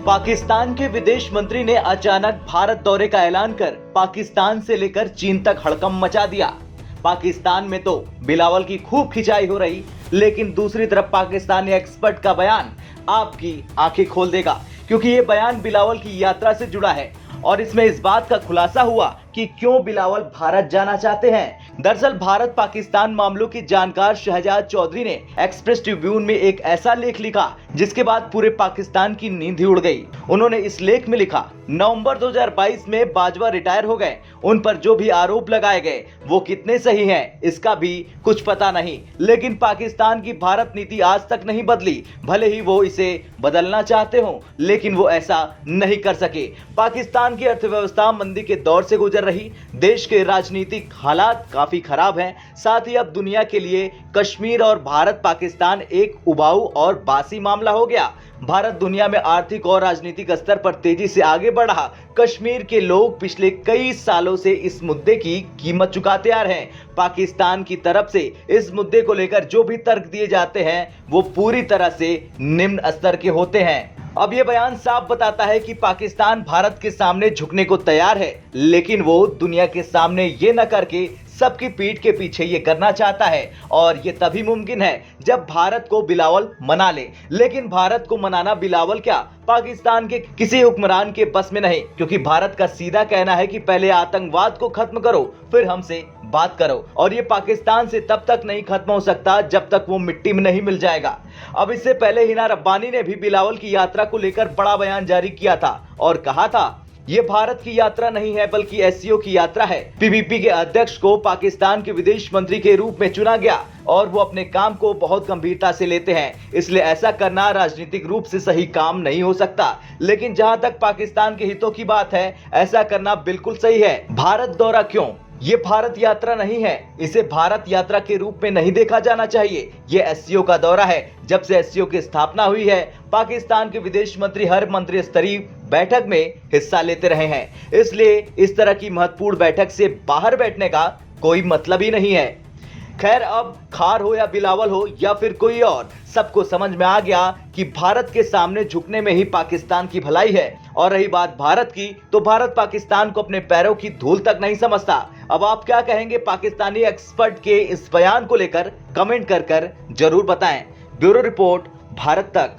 पाकिस्तान के विदेश मंत्री ने अचानक भारत दौरे का ऐलान कर पाकिस्तान से लेकर चीन तक हड़कंप मचा दिया। पाकिस्तान में तो बिलावल की खूब खिंचाई हो रही, लेकिन दूसरी तरफ पाकिस्तानी एक्सपर्ट का बयान आपकी आंखें खोल देगा, क्योंकि ये बयान बिलावल की यात्रा से जुड़ा है और इसमें इस बात का खुलासा हुआ कि क्यों बिलावल भारत जाना चाहते हैं। दरअसल भारत पाकिस्तान मामलों की जानकार शहजाद चौधरी ने एक्सप्रेस ट्रिब्यून में एक ऐसा लेख लिखा जिसके बाद पूरे पाकिस्तान की नींद ही उड़ गई। उन्होंने इस लेख में लिखा, नवंबर 2022 में बाजवा रिटायर हो गए, उन पर जो भी आरोप लगाए गए वो कितने सही हैं इसका भी कुछ पता नहीं, लेकिन पाकिस्तान की भारत नीति आज तक नहीं बदली। भले ही वो इसे बदलना चाहते हो, लेकिन वो ऐसा नहीं कर सके। पाकिस्तान की अर्थव्यवस्था मंदी के दौर से गुजर रही, देश के राजनीतिक हालात काफी खराब हैं। साथ ही अब दुनिया के लिए कश्मीर और भारत पाकिस्तान एक उबाऊ और बासी मामला हो गया। भारत दुनिया में आर्थिक और राजनीतिक स्तर पर तेजी से आगे बढ़ रहा। कश्मीर के लोग पिछले कई सालों से इस मुद्दे की कीमत चुकाते आ रहे हैं। पाकिस्तान की तरफ से इस मुद्दे को लेकर जो भी तर्क दिए जाते हैं वो पूरी तरह से निम्न स्तर के होते हैं। अब ये बयान साफ बताता है कि पाकिस्तान भारत के सामने झुकने को तैयार है, लेकिन वो दुनिया के सामने ये न करके सबकी पीठ के पीछे ये करना चाहता है, और ये तभी मुमकिन है जब भारत को बिलावल मना ले। लेकिन भारत को मनाना बिलावल क्या, पाकिस्तान के किसी हुक्मरान के बस में नहीं, क्योंकि भारत का सीधा कहना है कि पहले आतंकवाद को खत्म करो फिर हमसे बात करो, और ये पाकिस्तान से तब तक नहीं खत्म हो सकता जब तक वो मिट्टी में नहीं मिल जाएगा। अब इससे पहले हिना रब्बानी ने भी बिलावल की यात्रा को लेकर बड़ा बयान जारी किया था और कहा था, ये भारत की यात्रा नहीं है बल्कि एससीओ की यात्रा है। पीपीपी के अध्यक्ष को पाकिस्तान के विदेश मंत्री के रूप में चुना गया और वो अपने काम को बहुत गंभीरता से लेते हैं, इसलिए ऐसा करना राजनीतिक रूप से सही काम नहीं हो सकता। लेकिन जहां तक पाकिस्तान के हितों की बात है, ऐसा करना बिल्कुल सही है। भारत दौरा क्यों? ये भारत यात्रा नहीं है, इसे भारत यात्रा के रूप में नहीं देखा जाना चाहिए। ये एससीओ का दौरा है। जब से एससीओ की स्थापना हुई है, पाकिस्तान के विदेश मंत्री हर मंत्री स्तरीय बैठक में हिस्सा लेते रहे हैं, इसलिए इस तरह की महत्वपूर्ण बैठक से बाहर बैठने का कोई मतलब ही नहीं है। खैर, अब खार हो या बिलावल हो या फिर कोई और, सबको समझ में आ गया कि भारत के सामने झुकने में ही पाकिस्तान की भलाई है। और रही बात भारत की, तो भारत पाकिस्तान को अपने पैरों की धूल तक नहीं समझता। अब आप क्या कहेंगे पाकिस्तानी एक्सपर्ट के इस बयान को लेकर? कमेंट कर जरूर बताएं। ब्यूरो रिपोर्ट, भारत तक।